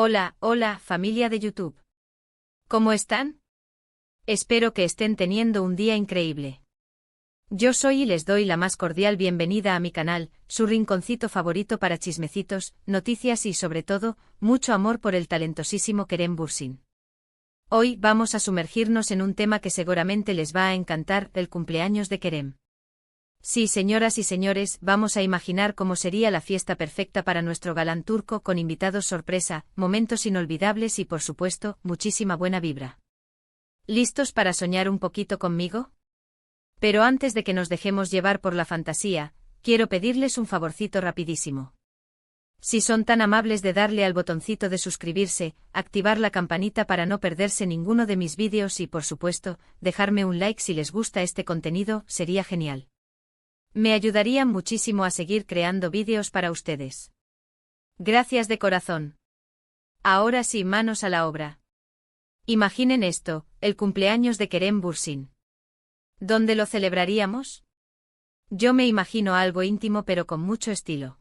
Hola, hola, familia de YouTube. ¿Cómo están? Espero que estén teniendo un día increíble. Yo soy y les doy la más cordial bienvenida a mi canal, su rinconcito favorito para chismecitos, noticias y sobre todo, mucho amor por el talentosísimo Kerem Bürsin. Hoy vamos a sumergirnos en un tema que seguramente les va a encantar, el cumpleaños de Kerem. Sí, señoras y señores, vamos a imaginar cómo sería la fiesta perfecta para nuestro galán turco con invitados sorpresa, momentos inolvidables y por supuesto, muchísima buena vibra. ¿Listos para soñar un poquito conmigo? Pero antes de que nos dejemos llevar por la fantasía, quiero pedirles un favorcito rapidísimo. Si son tan amables de darle al botoncito de suscribirse, activar la campanita para no perderse ninguno de mis vídeos y por supuesto, dejarme un like si les gusta este contenido, sería genial. Me ayudarían muchísimo a seguir creando vídeos para ustedes. Gracias de corazón. Ahora sí, manos a la obra. Imaginen esto, el cumpleaños de Kerem Bürsin. ¿Dónde lo celebraríamos? Yo me imagino algo íntimo pero con mucho estilo.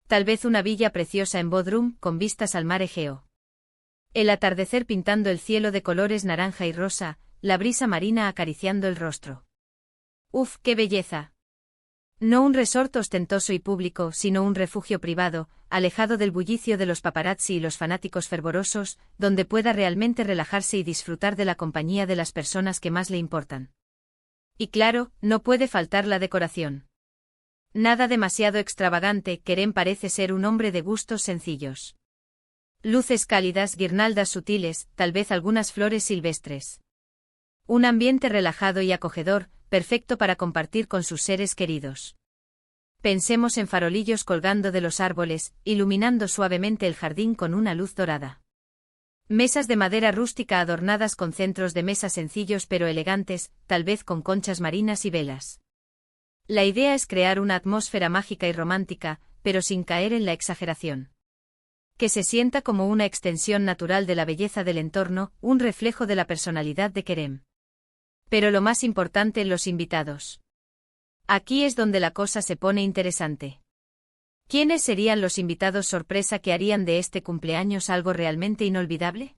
Tal vez una villa preciosa en Bodrum, con vistas al mar Egeo. El atardecer pintando el cielo de colores naranja y rosa, la brisa marina acariciando el rostro. ¡Uf, qué belleza! No un resort ostentoso y público, sino un refugio privado, alejado del bullicio de los paparazzi y los fanáticos fervorosos, donde pueda realmente relajarse y disfrutar de la compañía de las personas que más le importan. Y claro, no puede faltar la decoración. Nada demasiado extravagante, Kerem parece ser un hombre de gustos sencillos. Luces cálidas, guirnaldas sutiles, tal vez algunas flores silvestres. Un ambiente relajado y acogedor, perfecto para compartir con sus seres queridos. Pensemos en farolillos colgando de los árboles, iluminando suavemente el jardín con una luz dorada. Mesas de madera rústica adornadas con centros de mesa sencillos pero elegantes, tal vez con conchas marinas y velas. La idea es crear una atmósfera mágica y romántica, pero sin caer en la exageración. Que se sienta como una extensión natural de la belleza del entorno, un reflejo de la personalidad de Kerem. Pero lo más importante, los invitados. Aquí es donde la cosa se pone interesante. ¿Quiénes serían los invitados sorpresa que harían de este cumpleaños algo realmente inolvidable?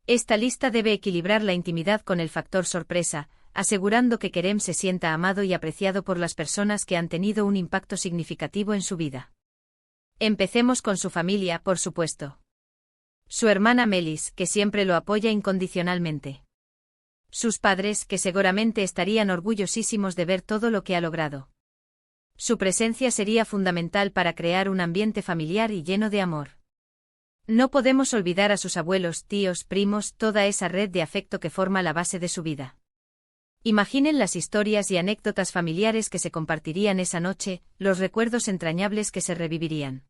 Esta lista debe equilibrar la intimidad con el factor sorpresa, asegurando que Kerem se sienta amado y apreciado por las personas que han tenido un impacto significativo en su vida. Empecemos con su familia, por supuesto. Su hermana Melis, que siempre lo apoya incondicionalmente. Sus padres, que seguramente estarían orgullosísimos de ver todo lo que ha logrado. Su presencia sería fundamental para crear un ambiente familiar y lleno de amor. No podemos olvidar a sus abuelos, tíos, primos, toda esa red de afecto que forma la base de su vida. Imaginen las historias y anécdotas familiares que se compartirían esa noche, los recuerdos entrañables que se revivirían.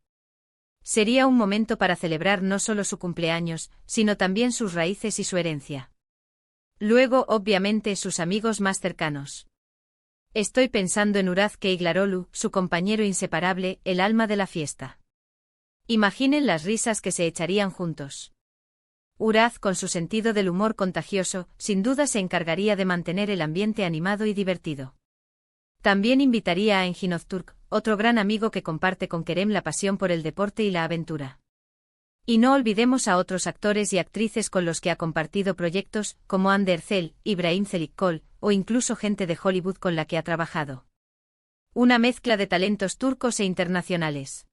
Sería un momento para celebrar no solo su cumpleaños, sino también sus raíces y su herencia. Luego, obviamente, sus amigos más cercanos. Estoy pensando en Uraz Keiglarolu, su compañero inseparable, el alma de la fiesta. Imaginen las risas que se echarían juntos. Uraz, con su sentido del humor contagioso, sin duda se encargaría de mantener el ambiente animado y divertido. También invitaría a Engin Öztürk, otro gran amigo que comparte con Kerem la pasión por el deporte y la aventura. Y no olvidemos a otros actores y actrices con los que ha compartido proyectos, como Hande Erçel, Ibrahim Çelikkol, o incluso gente de Hollywood con la que ha trabajado. Una mezcla de talentos turcos e internacionales.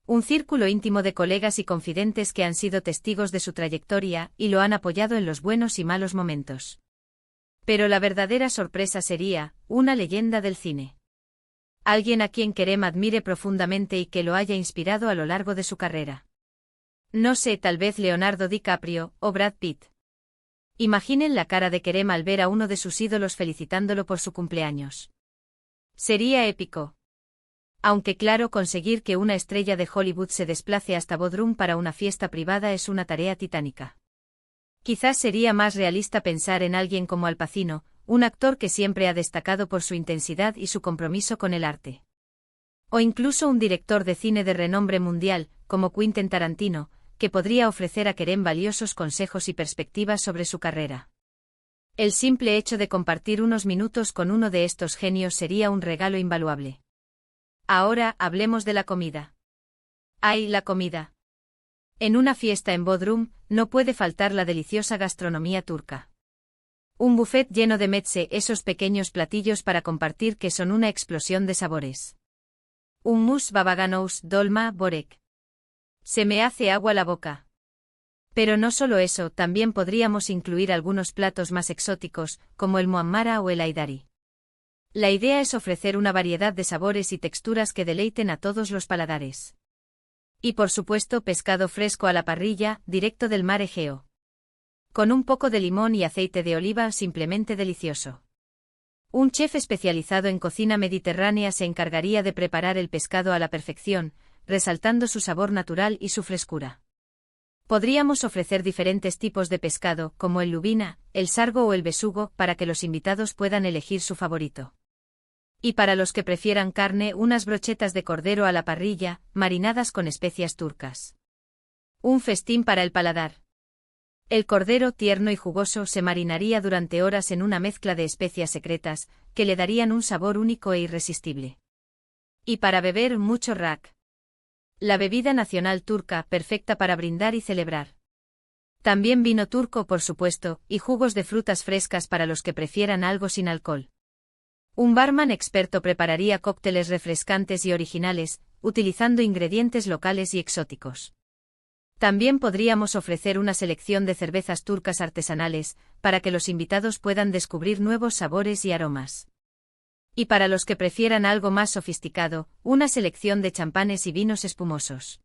Un círculo íntimo de colegas y confidentes que han sido testigos de su trayectoria y lo han apoyado en los buenos y malos momentos. Pero la verdadera sorpresa sería, una leyenda del cine. Alguien a quien Kerem admire profundamente y que lo haya inspirado a lo largo de su carrera. No sé, tal vez Leonardo DiCaprio o Brad Pitt. Imaginen la cara de Kerem al ver a uno de sus ídolos felicitándolo por su cumpleaños. Sería épico. Aunque claro, conseguir que una estrella de Hollywood se desplace hasta Bodrum para una fiesta privada es una tarea titánica. Quizás sería más realista pensar en alguien como Al Pacino, un actor que siempre ha destacado por su intensidad y su compromiso con el arte. O incluso un director de cine de renombre mundial, como Quentin Tarantino, que podría ofrecer a Kerem valiosos consejos y perspectivas sobre su carrera. El simple hecho de compartir unos minutos con uno de estos genios sería un regalo invaluable. Ahora, hablemos de la comida. ¡Ay, la comida! En una fiesta en Bodrum, no puede faltar la deliciosa gastronomía turca. Un buffet lleno de meze, esos pequeños platillos para compartir que son una explosión de sabores. Hummus, babaganous, dolma, börek. Se me hace agua la boca. Pero no solo eso, también podríamos incluir algunos platos más exóticos, como el muammara o el haydari. La idea es ofrecer una variedad de sabores y texturas que deleiten a todos los paladares. Y por supuesto pescado fresco a la parrilla, directo del mar Egeo. Con un poco de limón y aceite de oliva, simplemente delicioso. Un chef especializado en cocina mediterránea se encargaría de preparar el pescado a la perfección, resaltando su sabor natural y su frescura. Podríamos ofrecer diferentes tipos de pescado, como el lubina, el sargo o el besugo, para que los invitados puedan elegir su favorito. Y para los que prefieran carne, unas brochetas de cordero a la parrilla, marinadas con especias turcas. Un festín para el paladar. El cordero, tierno y jugoso, se marinaría durante horas en una mezcla de especias secretas, que le darían un sabor único e irresistible. Y para beber, mucho rak. La bebida nacional turca, perfecta para brindar y celebrar. También vino turco, por supuesto, y jugos de frutas frescas para los que prefieran algo sin alcohol. Un barman experto prepararía cócteles refrescantes y originales, utilizando ingredientes locales y exóticos. También podríamos ofrecer una selección de cervezas turcas artesanales, para que los invitados puedan descubrir nuevos sabores y aromas. Y para los que prefieran algo más sofisticado, una selección de champanes y vinos espumosos.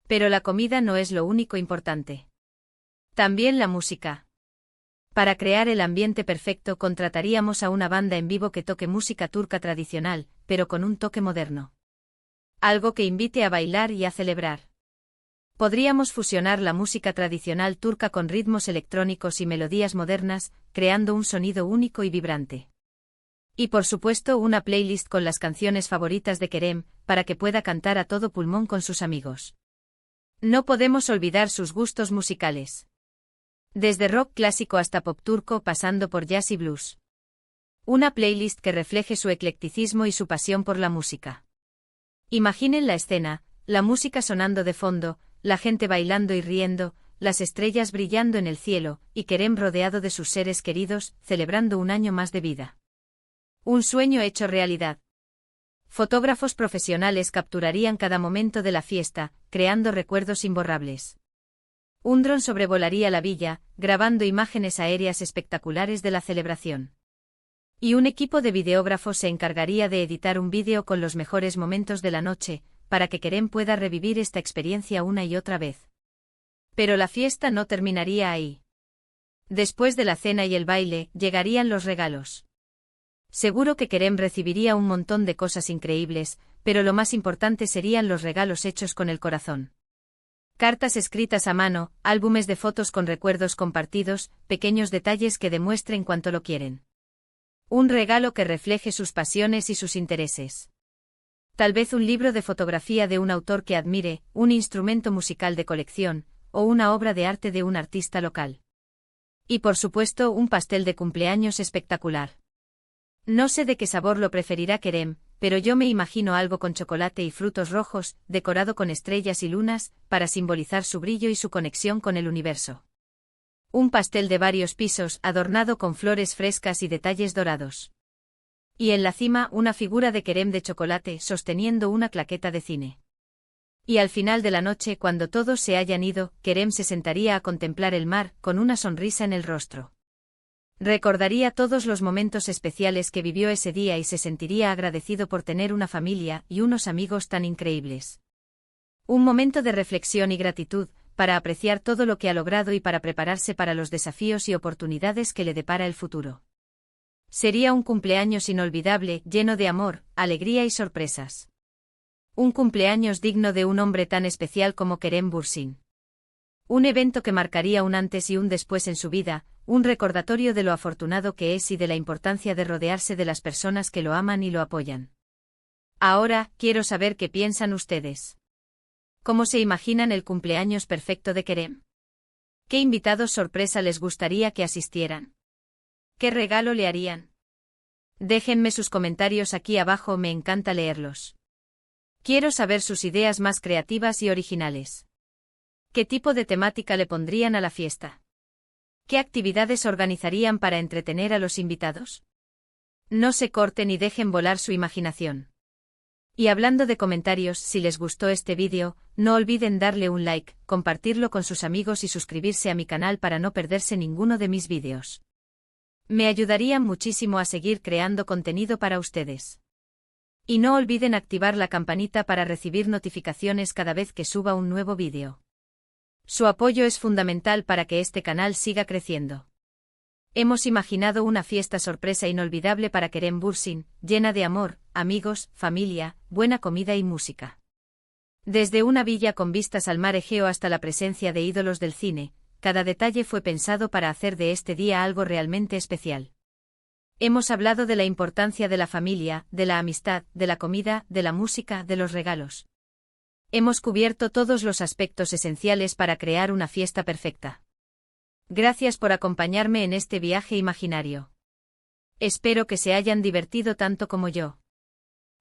Pero la comida no es lo único importante. También la música. Para crear el ambiente perfecto contrataríamos a una banda en vivo que toque música turca tradicional, pero con un toque moderno. Algo que invite a bailar y a celebrar. Podríamos fusionar la música tradicional turca con ritmos electrónicos y melodías modernas, creando un sonido único y vibrante. Y por supuesto una playlist con las canciones favoritas de Kerem, para que pueda cantar a todo pulmón con sus amigos. No podemos olvidar sus gustos musicales. Desde rock clásico hasta pop turco pasando por jazz y blues. Una playlist que refleje su eclecticismo y su pasión por la música. Imaginen la escena, la música sonando de fondo, la gente bailando y riendo, las estrellas brillando en el cielo, y Kerem rodeado de sus seres queridos, celebrando un año más de vida. Un sueño hecho realidad. Fotógrafos profesionales capturarían cada momento de la fiesta, creando recuerdos imborrables. Un dron sobrevolaría la villa, grabando imágenes aéreas espectaculares de la celebración. Y un equipo de videógrafos se encargaría de editar un vídeo con los mejores momentos de la noche, para que Kerem pueda revivir esta experiencia una y otra vez. Pero la fiesta no terminaría ahí. Después de la cena y el baile, llegarían los regalos. Seguro que Kerem recibiría un montón de cosas increíbles, pero lo más importante serían los regalos hechos con el corazón. Cartas escritas a mano, álbumes de fotos con recuerdos compartidos, pequeños detalles que demuestren cuánto lo quieren. Un regalo que refleje sus pasiones y sus intereses. Tal vez un libro de fotografía de un autor que admire, un instrumento musical de colección, o una obra de arte de un artista local. Y por supuesto un pastel de cumpleaños espectacular. No sé de qué sabor lo preferirá Kerem, pero yo me imagino algo con chocolate y frutos rojos, decorado con estrellas y lunas, para simbolizar su brillo y su conexión con el universo. Un pastel de varios pisos, adornado con flores frescas y detalles dorados. Y en la cima una figura de Kerem de chocolate sosteniendo una claqueta de cine. Y al final de la noche, cuando todos se hayan ido, Kerem se sentaría a contemplar el mar, con una sonrisa en el rostro. Recordaría todos los momentos especiales que vivió ese día y se sentiría agradecido por tener una familia y unos amigos tan increíbles. Un momento de reflexión y gratitud, para apreciar todo lo que ha logrado y para prepararse para los desafíos y oportunidades que le depara el futuro. Sería un cumpleaños inolvidable, lleno de amor, alegría y sorpresas. Un cumpleaños digno de un hombre tan especial como Kerem Bürsin. Un evento que marcaría un antes y un después en su vida, un recordatorio de lo afortunado que es y de la importancia de rodearse de las personas que lo aman y lo apoyan. Ahora, quiero saber qué piensan ustedes. ¿Cómo se imaginan el cumpleaños perfecto de Kerem? ¿Qué invitados sorpresa les gustaría que asistieran? ¿Qué regalo le harían? Déjenme sus comentarios aquí abajo, me encanta leerlos. Quiero saber sus ideas más creativas y originales. ¿Qué tipo de temática le pondrían a la fiesta? ¿Qué actividades organizarían para entretener a los invitados? No se corten y dejen volar su imaginación. Y hablando de comentarios, si les gustó este vídeo, no olviden darle un like, compartirlo con sus amigos y suscribirse a mi canal para no perderse ninguno de mis vídeos. Me ayudarían muchísimo a seguir creando contenido para ustedes. Y no olviden activar la campanita para recibir notificaciones cada vez que suba un nuevo vídeo. Su apoyo es fundamental para que este canal siga creciendo. Hemos imaginado una fiesta sorpresa inolvidable para Kerem Bürsin, llena de amor, amigos, familia, buena comida y música. Desde una villa con vistas al mar Egeo hasta la presencia de ídolos del cine, cada detalle fue pensado para hacer de este día algo realmente especial. Hemos hablado de la importancia de la familia, de la amistad, de la comida, de la música, de los regalos. Hemos cubierto todos los aspectos esenciales para crear una fiesta perfecta. Gracias por acompañarme en este viaje imaginario. Espero que se hayan divertido tanto como yo.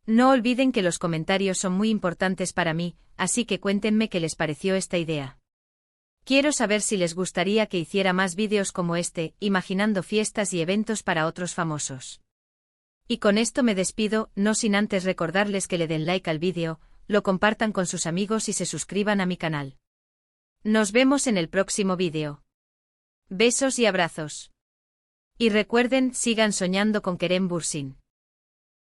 No olviden que los comentarios son muy importantes para mí, así que cuéntenme qué les pareció esta idea. Quiero saber si les gustaría que hiciera más vídeos como este, imaginando fiestas y eventos para otros famosos. Y con esto me despido, no sin antes recordarles que le den like al vídeo, lo compartan con sus amigos y se suscriban a mi canal. Nos vemos en el próximo vídeo. Besos y abrazos. Y recuerden, sigan soñando con Kerem Bürsin.